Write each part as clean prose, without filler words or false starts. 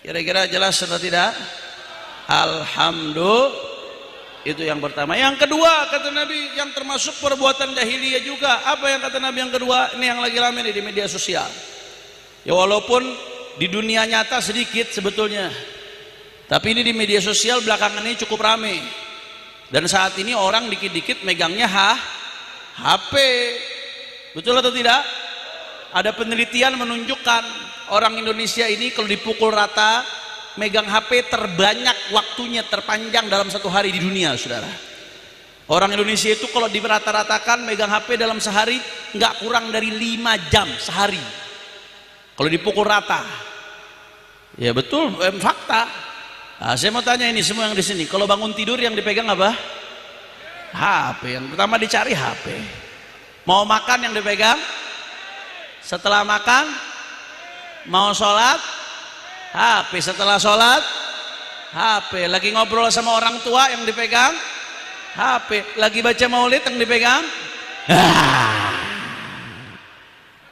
Kira-kira jelas atau tidak? Alhamdulillah. Itu yang pertama. Yang kedua, kata Nabi, yang termasuk perbuatan jahiliyah juga. Apa yang kata Nabi yang kedua? Ini yang lagi rame nih di media sosial. Ya walaupun di dunia nyata sedikit sebetulnya, tapi ini di media sosial belakangan ini cukup rame. Dan saat ini orang dikit-dikit megangnya HP. Betul atau tidak? Ada penelitian menunjukkan orang Indonesia ini kalau dipukul rata megang HP terbanyak waktunya, terpanjang dalam satu hari di dunia, saudara. Orang Indonesia itu kalau dirata-ratakan megang HP dalam sehari nggak kurang dari 5 jam sehari. Kalau dipukul rata, ya betul, fakta. Nah, saya mau tanya ini semua yang di sini, kalau bangun tidur yang dipegang apa? HP. Yang pertama dicari HP. Mau makan yang dipegang? Setelah makan, mau sholat? HP. Setelah sholat HP. Lagi ngobrol sama orang tua yang dipegang HP. Lagi baca maulid yang dipegang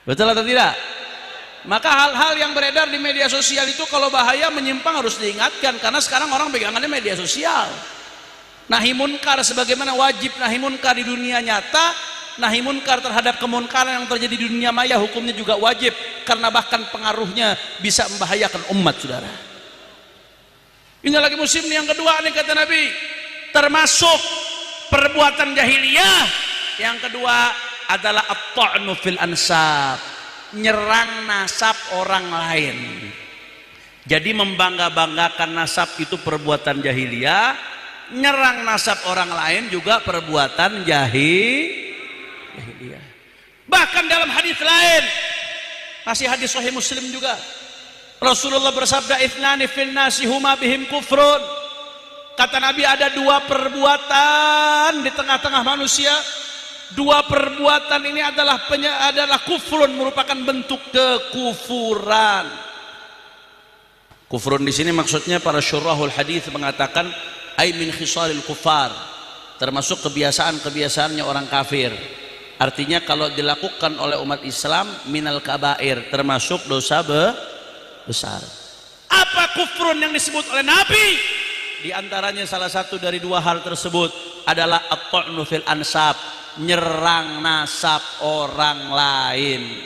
betul atau tidak? Maka hal-hal yang beredar di media sosial itu kalau bahaya menyimpang harus diingatkan, karena sekarang orang pegangannya media sosial. Nahi munkar sebagaimana wajib nahi munkar di dunia nyata, nahi munkar terhadap kemunkaran yang terjadi di dunia maya hukumnya juga wajib, karena bahkan pengaruhnya bisa membahayakan umat, saudara. Ini lagi musim yang kedua nih kata Nabi, termasuk perbuatan jahiliyah yang kedua adalah at-ta'nu fil ansab, nyerang nasab orang lain. Jadi membangga-banggakan nasab itu perbuatan jahiliyah, nyerang nasab orang lain juga perbuatan jahiliyah. Bahkan dalam hadis lain, masih hadis Sahih Muslim juga, Rasulullah bersabda, "Ithnani fil nasi huma bihim kufrun." Kata Nabi, ada dua perbuatan di tengah-tengah manusia. Dua perbuatan ini adalah kufrun, merupakan bentuk kekufuran. Kufrun di sini maksudnya para syurahul hadis mengatakan ai min khisalil kufar, termasuk kebiasaan-kebiasaannya orang kafir. Artinya kalau dilakukan oleh umat Islam minal kabair, termasuk dosa besar. Apa kufrun yang disebut oleh Nabi? Di antaranya salah satu dari dua hal tersebut adalah at-ta'nu fil ansab, nyerang nasab orang lain.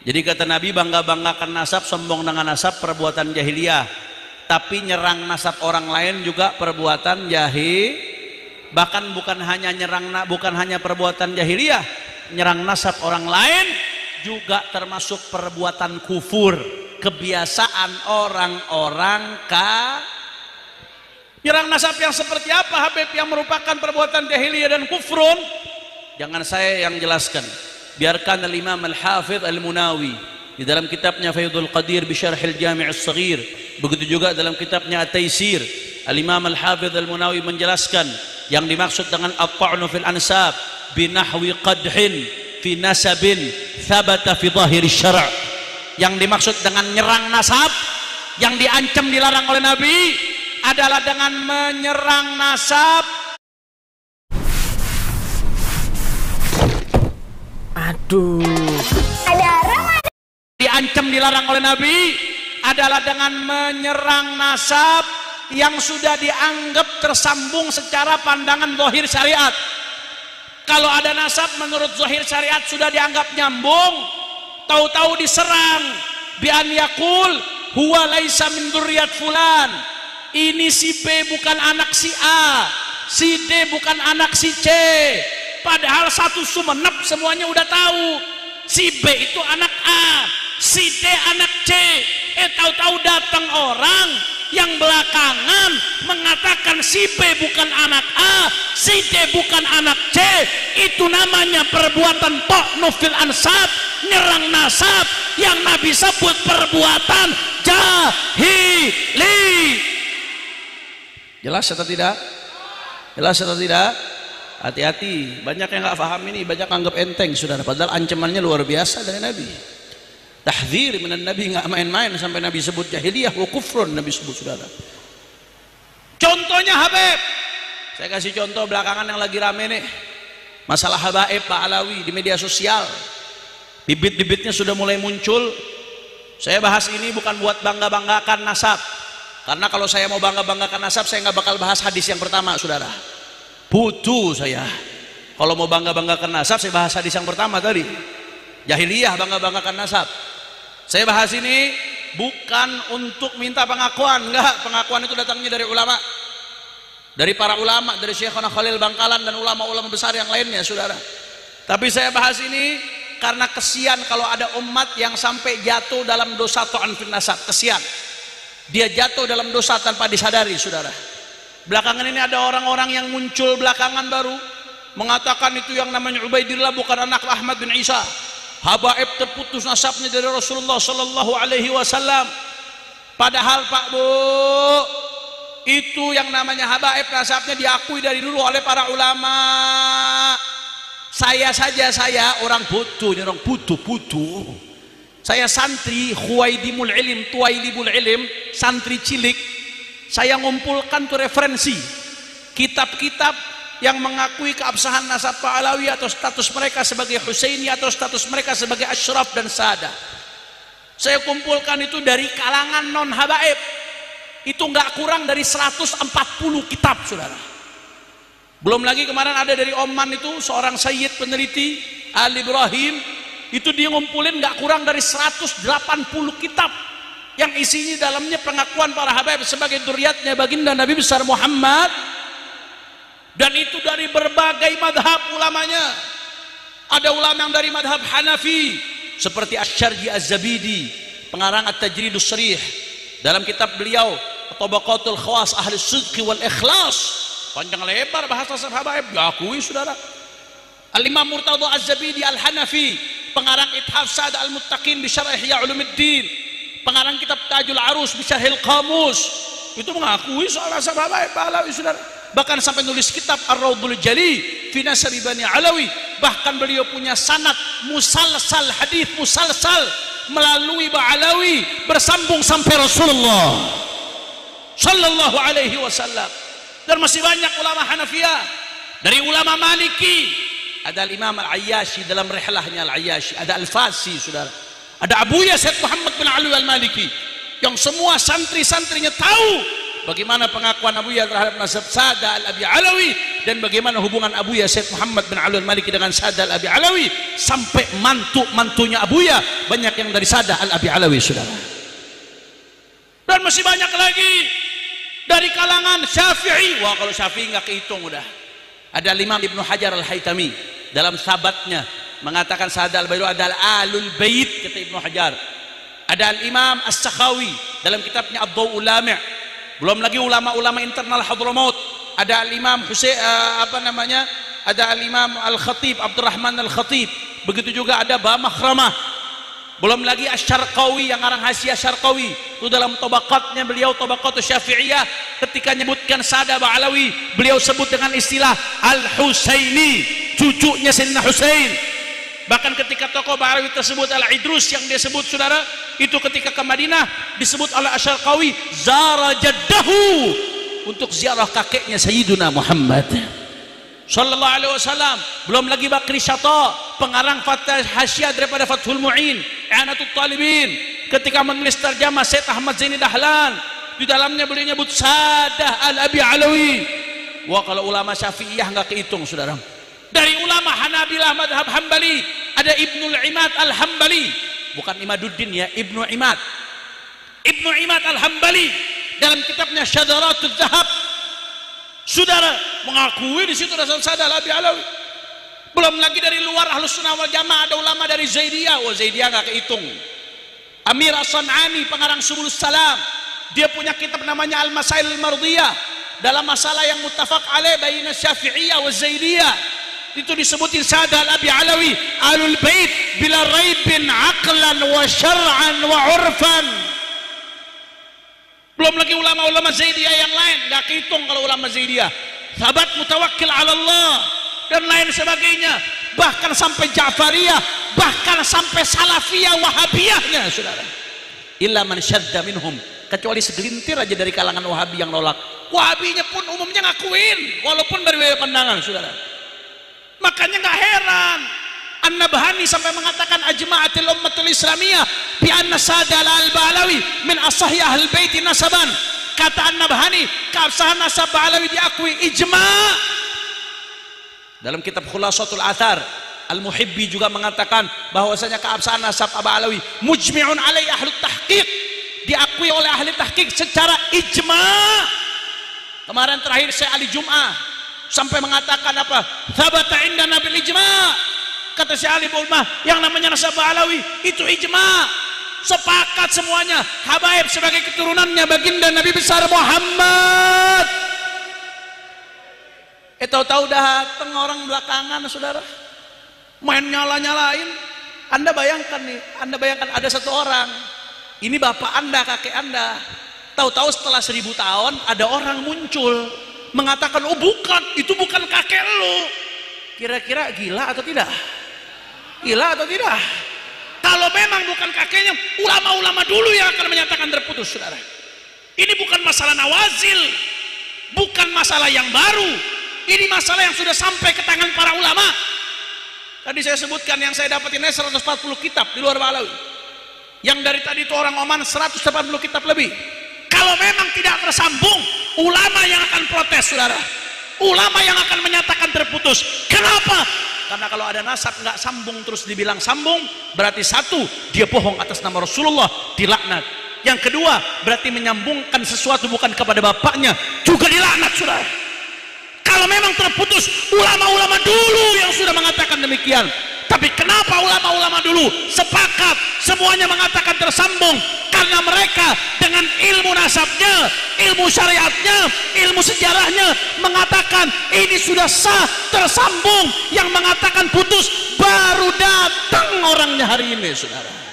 Jadi kata Nabi, bangga-banggakan nasab, sombong dengan nasab perbuatan jahiliyah, tapi nyerang nasab orang lain juga perbuatan jahiliyah. Bahkan bukan hanya perbuatan jahiliyah, nyerang nasab orang lain juga termasuk perbuatan kufur, kebiasaan orang-orang nyerang nasab yang seperti apa Habib, yang merupakan perbuatan jahiliyah dan kufrun? Jangan saya yang jelaskan, biarkan al-Imam Al-Hafidh Al-Munawi di dalam kitabnya Faidul Qadir bi Syarhil Jami' As-Saghir, begitu juga dalam kitabnya At-Taisir, Al-Imam Al-Hafidh Al-Munawi menjelaskan yang dimaksud dengan at-ta'nu fil ansab binahwi qadhin fi nasabin thabata fi zahiri syara'. Yang dimaksud dengan nyerang nasab yang diancam dilarang oleh Nabi adalah dengan menyerang nasab. Aduh. Diancam dilarang oleh Nabi adalah dengan menyerang nasab yang sudah dianggap tersambung secara pandangan zahir syariat. Kalau ada nasab menurut zahir syariat sudah dianggap nyambung, tahu-tahu diserang bi an yaqul huwa laisa min dzurriyyat fulan, ini si B bukan anak si A, si D bukan anak si C, padahal satu sumenep semuanya udah tahu si B itu anak A, si D anak C. Tahu-tahu datang orang yang belakangan mengatakan si B bukan anak A, si D bukan anak C. Itu namanya perbuatan ta'nu fil ansab, nyerang nasab, yang Nabi sebut perbuatan jahili. Jelas atau tidak? Jelas atau tidak? Hati-hati, banyak yang nggak paham ini, banyak anggap enteng, saudara, padahal ancamannya luar biasa dari Nabi. Tahdzir minan Nabi, nggak main-main, sampai Nabi sebut jahiliyah wa kufrun, Nabi sebut, saudara. Contohnya Habib, saya kasih contoh belakangan yang lagi rame nih, masalah habaib Pak Alawi di media sosial. Bibit-bibitnya sudah mulai muncul, Saya bahas ini bukan buat bangga-banggakan nasab, karena kalau saya mau bangga-banggakan nasab saya nggak bakal bahas hadis yang pertama, saudara. Putu saya. Kalau mau bangga-banggakan nasab saya bahas hadis yang pertama tadi, jahiliyah bangga-banggakan nasab. Saya bahas ini bukan untuk minta pengakuan, enggak. Pengakuan itu datangnya dari ulama, dari para ulama, dari Syekhona Khalil Bangkalan dan ulama-ulama besar yang lainnya, saudara. Tapi saya bahas ini karena kesian kalau ada umat yang sampai jatuh dalam dosa ta'an fil nasab. Kesian dia jatuh dalam dosa tanpa disadari, saudara. Belakangan ini ada orang-orang yang muncul belakangan baru mengatakan itu yang namanya Ubaidillah bukan anak Ahmad bin Isa, habaib terputus nasabnya dari Rasulullah sallallahu alaihi wasallam. Padahal Pak Bu, itu yang namanya habaib nasabnya diakui dari dulu oleh para ulama. Saya saja, saya orang butuh, orang butuh. Saya santri Khuwaidimul Ilim, Tuwailibul Ilim, santri cilik. Saya ngumpulkan tuh referensi kitab-kitab yang mengakui keabsahan nasab Alawi atau status mereka sebagai Husaini atau status mereka sebagai Ashraf dan Sada. Saya kumpulkan itu dari kalangan non habaib. Itu nggak kurang dari 140 kitab, saudara. Belum lagi kemarin ada dari Oman itu seorang sayyid peneliti Al Ibrahim, itu dia ngumpulin nggak kurang dari 180 kitab yang isinya dalamnya pengakuan para habaib sebagai dzurriyyatnya baginda Nabi besar Muhammad, dan itu dari berbagai madhab ulamanya. Ada ulama yang dari madhab Hanafi seperti Asy-Syarji Az-Zabidi, pengarang At-Tajridus Sharih, dalam kitab beliau Tabaqatul Khawas Ahli Sidqi wal Ikhlas, panjang lebar bahasa habaib diakui, saudara. Al-Imam Murtadha Az-Zabidi Al-Hanafi, pengarang Ithaf Sada Al-Muttaqin bi Syarh Ihya Ulumuddin, pengarang kitab Tajul Arus bi Syarhil Qamus, itu mengakui soal nasab habaib Alawi, saudara. Bahkan sampai nulis kitab Ar-Raudhul Jali fi Nasabi Bani Alawi. Bahkan beliau punya sanad musalsal, hadis musalsal melalui Ba'alawi bersambung sampai Rasulullah sallallahu alaihi wasallam. Dan masih banyak ulama Hanafiyah. Dari ulama Maliki ada Al-Imam Al-Ayyashi dalam rihlahnya Al-Ayyashi, ada Al-Fasi, saudara. Ada Abuya Syekh Muhammad bin Alwi Al-Maliki, yang semua santri-santrinya tahu bagaimana pengakuan Abuya terhadap nasab Sada Al-Abi Alawi dan bagaimana hubungan Abuya Syekh Muhammad bin Alwi Al-Maliki dengan Sada Al-Abi Alawi, sampai mantunya Abuya banyak yang dari Sada Al-Abi Alawi, saudara. Dan masih banyak lagi dari kalangan Syafi'i. Wah, kalau Syafi'i nggak kehitung udah. Ada Imam Ibnu Hajar Al-Haytami dalam sabatnya mengatakan Sada Al-Bairu adalah Alul Bait, kata Ibnu Hajar. Ada Al-Imam As-Sakhawi dalam kitabnya Ad-Daw'ul Lami'. Belum lagi ulama-ulama internal Hadramaut. Ada Al-Imam Husain ada Al-Imam Al-Khatib Abdurrahman Al-Khatib. Begitu juga ada Ba Makhramah. Belum lagi Asy-Syarqawi yang ngarang Hasyiah Syarqawi, itu dalam tabaqatnya beliau, Tabaqatus Syafi'iyah, ketika menyebutkan Sada Ba'alawi beliau sebut dengan istilah Al-Husaini, cucunya Sayyidina Husain. Bahkan ketika tokoh Ba'alawi tersebut Al-Idrus yang dia sebut, saudara, itu ketika ke Madinah disebut oleh Asy-Syarqawi zara jaddahu, untuk ziarah kakeknya Sayyiduna Muhammad sallallahu alaihi wasallam. Belum lagi Bakri Syata, pengarang Fathah Hasyiah daripada Fathul Mu'in, I'anatul Talibin, ketika menulis terjemah Syekh Ahmad Zaini Dahlan, di dalamnya beliau nyebut Sadah Al-Abi Alawi. Wah, kalau ulama Syafi'iyah nggak kehitung, saudara. Dari ulama Hanabilah madhab Hambali ada Ibnul Imad Al-Hambali, bukan Imaduddin ya, Ibnu Imad Al-Hambali dalam kitabnya Syadaratul Zahab, saudara, mengakui di situ dasar Sada Al-Abi Alawi. Belum lagi dari luar Ahlus Sunnah wal Jamaah ada ulama dari Zaidiyah. Wah, Zaidiyah nggak kehitung. Amir As-San'ani, pengarang Subulus Salam, dia punya kitab namanya Al-Masail Al-Mardiyah, dalam masalah yang muttafaq alaih baina Syafi'iyah wa Zaidiyah. Itu disebutin Sada Al-Abi Alawi Alul Bait bila raibin aqlan wa syar'an wa urfan. Belum lagi ulama-ulama Zaidiyah yang lain, nggak kehitung kalau ulama Zaidiyah. Sahabat mutawakkil ala Allah dan lain sebagainya, bahkan sampai Ja'fariyah, bahkan sampai Salafiyah Wahabiyahnya, saudara. Illa man syadda minhum, kecuali segelintir aja dari kalangan Wahabi yang nolak. Wahabinya pun umumnya ngakuin walaupun berbeda pandangan, saudara. Makanya nggak heran An-Nabhani sampai mengatakan ajma'atil ummatul islamiyah bi anna Sadal al-Ba'lawi min asahhi ahli bait nasaban. Kata An-Nabhani, keabsahan nasab Ba'lawi diakui ijma. Dalam kitab Khulasatul Athar, Al-Muhibbi juga mengatakan bahwasanya keabsahan nasab Ba'lawi mujmi'un alai ahli tahqiq, diakui oleh ahli tahqiq secara ijma. Kemarin terakhir saya Ali Jum'ah sampai mengatakan apa? Thabata indana bil ijma. Kata Syekh Ali Bulmah, yang namanya nasab Ba'lawi itu ijma. Sepakat semuanya, habaib sebagai keturunannya baginda Nabi besar Muhammad. Tahu-tahu datang orang belakangan, saudara, main nyala-nyalain. Anda bayangkan nih, Anda bayangkan ada satu orang, ini bapak Anda, kakek Anda. Tahu-tahu setelah 1000 tahun ada orang muncul mengatakan, oh bukan, itu bukan kakek lo. Kira-kira gila atau tidak? Gila atau tidak? Kalau memang bukan kakeknya, ulama-ulama dulu yang akan menyatakan terputus, saudara. Ini bukan masalah nawazil, bukan masalah yang baru. Ini masalah yang sudah sampai ke tangan para ulama. Tadi saya sebutkan yang saya dapat ini 140 kitab di luar Ba'lawi. Yang dari tadi itu orang Oman 180 kitab lebih. Kalau memang tidak tersambung, ulama yang akan protes, saudara. Ulama yang akan menyatakan terputus. Kenapa? Karena kalau ada nasab nggak sambung terus dibilang sambung, berarti satu, dia bohong atas nama Rasulullah, dilaknat. Yang kedua, berarti menyambungkan sesuatu bukan kepada bapaknya, juga dilaknat, saudara. Kalau memang terputus, ulama-ulama dulu yang sudah mengatakan demikian. Tapi kenapa ulama-ulama dulu sepakat semuanya mengatakan tersambung? Karena mereka dengan ilmu nasabnya, ilmu syariatnya, ilmu sejarahnya mengatakan ini sudah sah, tersambung. Yang mengatakan putus baru datang orangnya hari ini, saudara.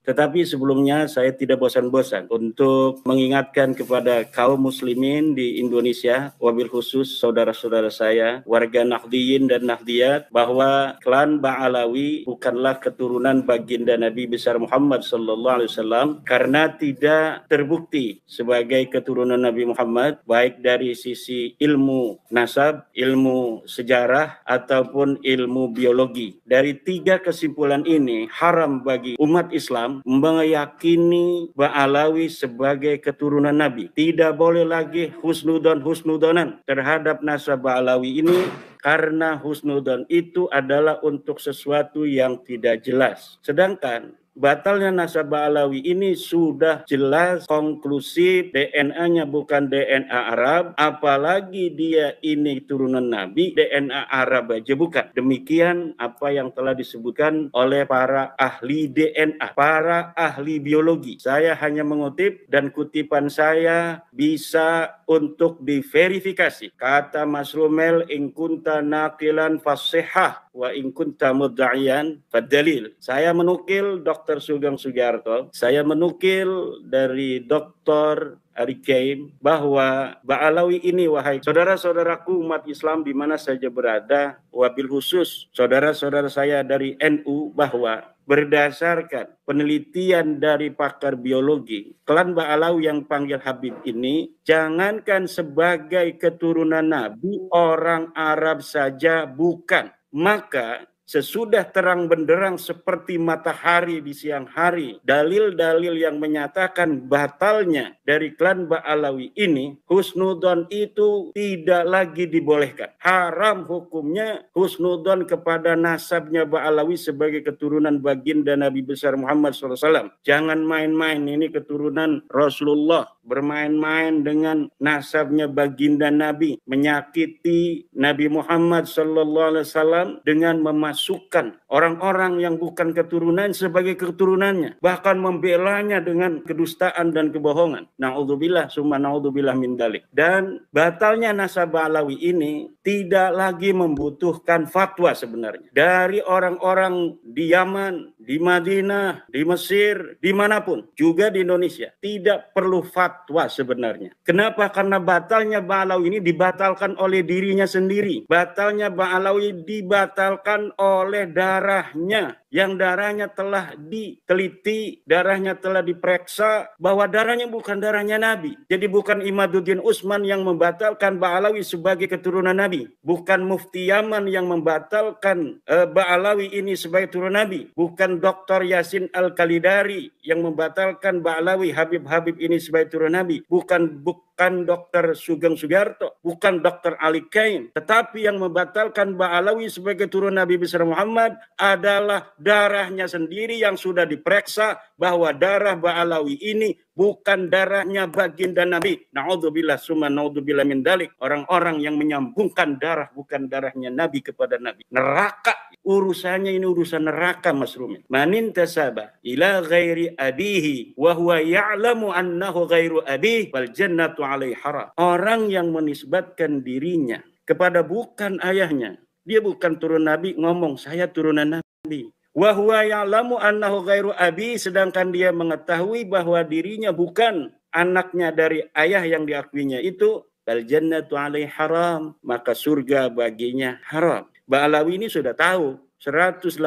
Tetapi sebelumnya saya tidak bosan-bosan untuk mengingatkan kepada kaum muslimin di Indonesia, wabil khusus saudara-saudara saya, warga Nahdliyin dan Nahdliyat, bahwa klan Ba'lawi bukanlah keturunan baginda Nabi besar Muhammad SAW, karena tidak terbukti sebagai keturunan Nabi Muhammad, baik dari sisi ilmu nasab, ilmu sejarah, ataupun ilmu biologi. Dari 3 kesimpulan ini, haram bagi umat Islam meyakini Ba'lawi sebagai keturunan Nabi. Tidak boleh lagi husnudonan terhadap nasab Ba'lawi ini, karena husnudon itu adalah untuk sesuatu yang tidak jelas. Sedangkan batalnya nasab Ba'lawi ini sudah jelas, konklusif, DNA-nya bukan DNA Arab, apalagi dia ini turunan Nabi, DNA Arab aja bukan. Demikian apa yang telah disebutkan oleh para ahli DNA, para ahli biologi. Saya hanya mengutip, dan kutipan saya bisa untuk diverifikasi. Kata Mas Rumel, in kunta naqilan fasihah wa in kunta mudda'iyan fadalil. Saya menukil Dr. Sugeng Sugiarto, saya menukil dari Dr. Ari Keim, bahwa Ba'lawi ini, wahai saudara-saudaraku umat Islam di mana saja berada, wabil khusus saudara-saudara saya dari NU, bahwa berdasarkan penelitian dari pakar biologi, klan Ba'lawi yang panggil Habib ini, jangankan sebagai keturunan Nabi, orang Arab saja bukan. Maka sesudah terang benderang seperti matahari di siang hari, dalil-dalil yang menyatakan batalnya dari klan Ba'lawi ini, husnudon itu tidak lagi dibolehkan. Haram hukumnya husnudon kepada nasabnya Ba'lawi sebagai keturunan baginda Nabi besar Muhammad SAW. Jangan main-main, ini keturunan Rasulullah. Bermain-main dengan nasabnya baginda Nabi, menyakiti Nabi Muhammad SAW dengan memasukkan orang-orang yang bukan keturunan sebagai keturunannya, bahkan membelanya dengan kedustaan dan kebohongan. Na'udzubillah summa na'udzubillah min dzalik. Dan batalnya nasab Ba'lawi ini tidak lagi membutuhkan fatwa sebenarnya dari orang-orang di Yaman, di Madinah, di Mesir, dimanapun, juga di Indonesia. Tidak perlu fatwa sebenarnya. Kenapa? Karena batalnya Ba'lawi ini dibatalkan oleh dirinya sendiri. Batalnya Ba'lawi dibatalkan oleh darahnya. yang darahnya telah diteliti, darahnya telah diperiksa bahwa darahnya bukan darahnya Nabi. Jadi bukan Imaduddin Utsman yang membatalkan Ba'alawi sebagai keturunan Nabi, bukan Mufti Yaman yang membatalkan Ba'alawi ini sebagai keturunan Nabi, bukan Dr. Yasin Al-Khalidari yang membatalkan Ba'alawi Habib-Habib ini sebagai keturunan Nabi, bukan Dr. Sugeng Sugiarto, bukan Dr. Ali Kain, tetapi yang membatalkan Ba'alawi sebagai keturunan Nabi besar Muhammad adalah darahnya sendiri yang sudah diperiksa bahwa darah Ba'alawi ini bukan darahnya baginda Nabi. Na'udzubillah summa na'udzubillah min dalik. Orang-orang yang menyambungkan darah bukan darahnya Nabi kepada Nabi. Neraka. Urusannya ini urusan neraka, Mas Rumi. Manin tasaba ila ghairi abihi wa huwa ya'lamu annahu ghairu abihi wal jannatu alaihi haram. Orang yang menisbatkan dirinya kepada bukan ayahnya, dia bukan turun Nabi, ngomong saya turunan Nabi. Wa huwa ya'lamu annahu ghairu abi, sedangkan dia mengetahui bahwa dirinya bukan anaknya dari ayah yang diakuinya itu, bal jannatu alaihi haram, maka surga baginya haram. Ba'alawi ini sudah tahu, 180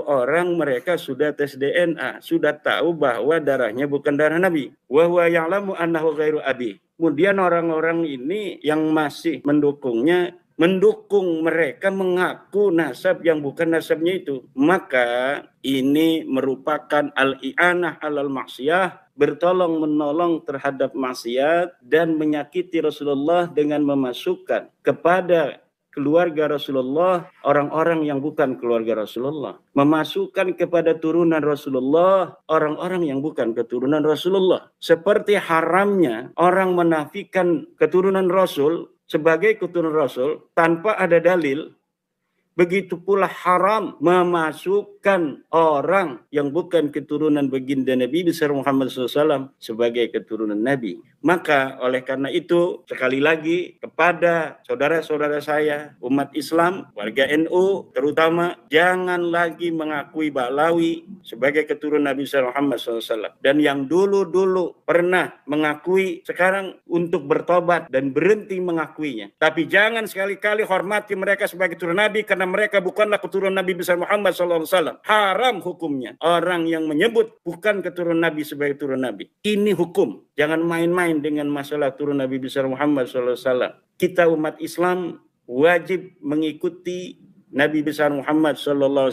orang mereka sudah tes DNA, sudah tahu bahwa darahnya bukan darah Nabi. Wa huwa ya'lamu annahu ghairu abi. Kemudian orang-orang ini yang masih mendukungnya, mendukung mereka mengaku nasab yang bukan nasabnya itu. Maka ini merupakan al-i'anah alal maksiyah, bertolong menolong terhadap maksiat dan menyakiti Rasulullah dengan memasukkan kepada keluarga Rasulullah orang-orang yang bukan keluarga Rasulullah, memasukkan kepada turunan Rasulullah orang-orang yang bukan keturunan Rasulullah. Seperti haramnya orang menafikan keturunan Rasul sebagai keturunan Rasul tanpa ada dalil, begitu pula haram memasukkan orang yang bukan keturunan baginda Nabi besar Muhammad SAW sebagai keturunan Nabi. Maka oleh karena itu, sekali lagi kepada saudara-saudara saya, umat Islam, warga NU terutama, jangan lagi mengakui Ba'alawi sebagai keturunan Nabi besar Muhammad SAW. Dan yang dulu-dulu pernah mengakui, sekarang untuk bertobat dan berhenti mengakuinya. Tapi jangan sekali-kali hormati mereka sebagai keturunan Nabi, karena mereka bukanlah keturunan Nabi besar Muhammad SAW. Haram hukumnya orang yang menyebut bukan keturunan Nabi sebagai keturunan Nabi. Ini hukum. Jangan main-main dengan masalah turun Nabi besar Muhammad SAW. Kita umat Islam wajib mengikuti Nabi besar Muhammad SAW.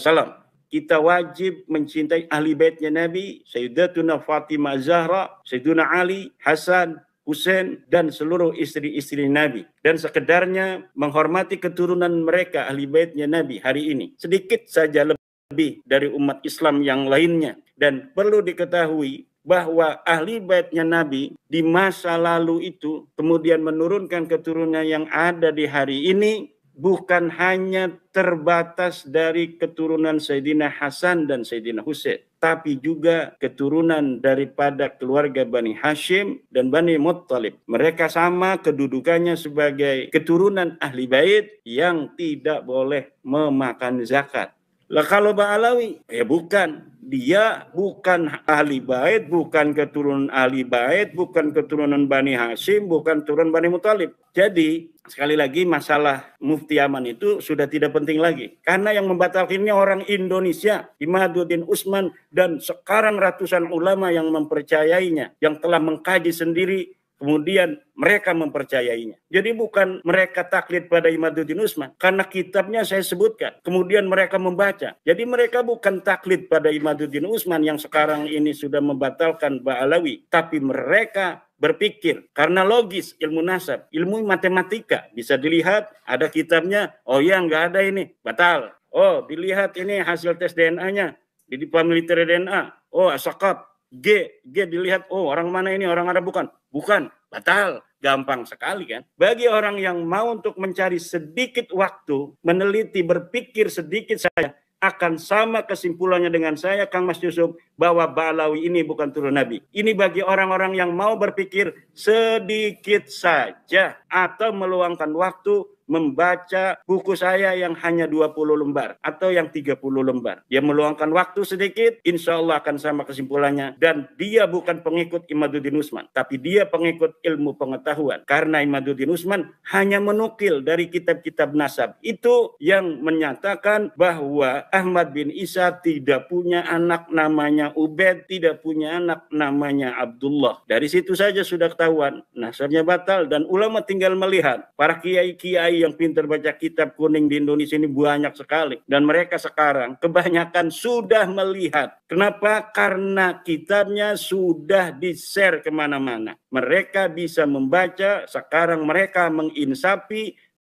Kita wajib mencintai ahli baitnya Nabi, Sayyidatuna Fatimah Zahra, Sayyiduna Ali, Hasan, Husain, dan seluruh istri-istri Nabi. Dan sekedarnya menghormati keturunan mereka, ahli baitnya Nabi hari ini. Sedikit saja lebih dari umat Islam yang lainnya. Dan perlu diketahui bahwa ahli baitnya Nabi di masa lalu itu kemudian menurunkan keturunan yang ada di hari ini, bukan hanya terbatas dari keturunan Sayyidina Hasan dan Sayyidina Husain, tapi juga keturunan daripada keluarga Bani Hashim dan Bani Muttalib. Mereka sama kedudukannya sebagai keturunan ahli bait yang tidak boleh memakan zakat. Lah kalau Ba'alawi, ya bukan. Dia bukan ahli bait, bukan keturunan ahli bait, bukan keturunan Bani Hashim, bukan keturunan Bani Muttalib. Jadi, sekali lagi masalah Mufti Yaman itu sudah tidak penting lagi. Karena yang membatalkannya orang Indonesia, Imaduddin Utsman, dan sekarang ratusan ulama yang mempercayainya, yang telah mengkaji sendiri, kemudian mereka mempercayainya. Jadi bukan mereka taklid pada Imaduddin Utsman, karena kitabnya saya sebutkan. Kemudian mereka membaca. Jadi mereka bukan taklid pada Imaduddin Utsman yang sekarang ini sudah membatalkan Ba'alawi. Tapi mereka berpikir karena logis, ilmu nasab, ilmu matematika. Bisa dilihat, ada kitabnya, oh ya nggak ada ini, batal. Oh dilihat ini hasil tes DNA-nya, di militer DNA. Oh asakab. G dilihat, oh orang mana ini, orang Arab bukan, batal. Gampang sekali kan. Bagi orang yang mau untuk mencari sedikit waktu, meneliti, berpikir sedikit saja, akan sama kesimpulannya dengan saya, Kang Mas Yusuf, bahwa Ba'alawi ini bukan turun Nabi. Ini bagi orang-orang yang mau berpikir sedikit saja. atau meluangkan waktu membaca buku saya yang hanya 20 lembar atau yang 30 lembar. Dia meluangkan waktu sedikit, insya Allah akan sama kesimpulannya. Dan dia bukan pengikut Imaduddin Utsman, tapi dia pengikut ilmu pengetahuan. Karena Imaduddin Utsman hanya menukil dari kitab-kitab nasab. Itu yang menyatakan bahwa Ahmad bin Isa tidak punya anak namanya Ubaid, tidak punya anak namanya Abdullah. Dari situ saja sudah ketahuan nasabnya batal, dan ulama tinggal melihat. Para kiai-kiai yang pintar baca kitab kuning di Indonesia ini banyak sekali, dan mereka sekarang kebanyakan sudah melihat. Kenapa? Karena kitabnya sudah di-share kemana-mana. Mereka bisa membaca, sekarang mereka menginsafi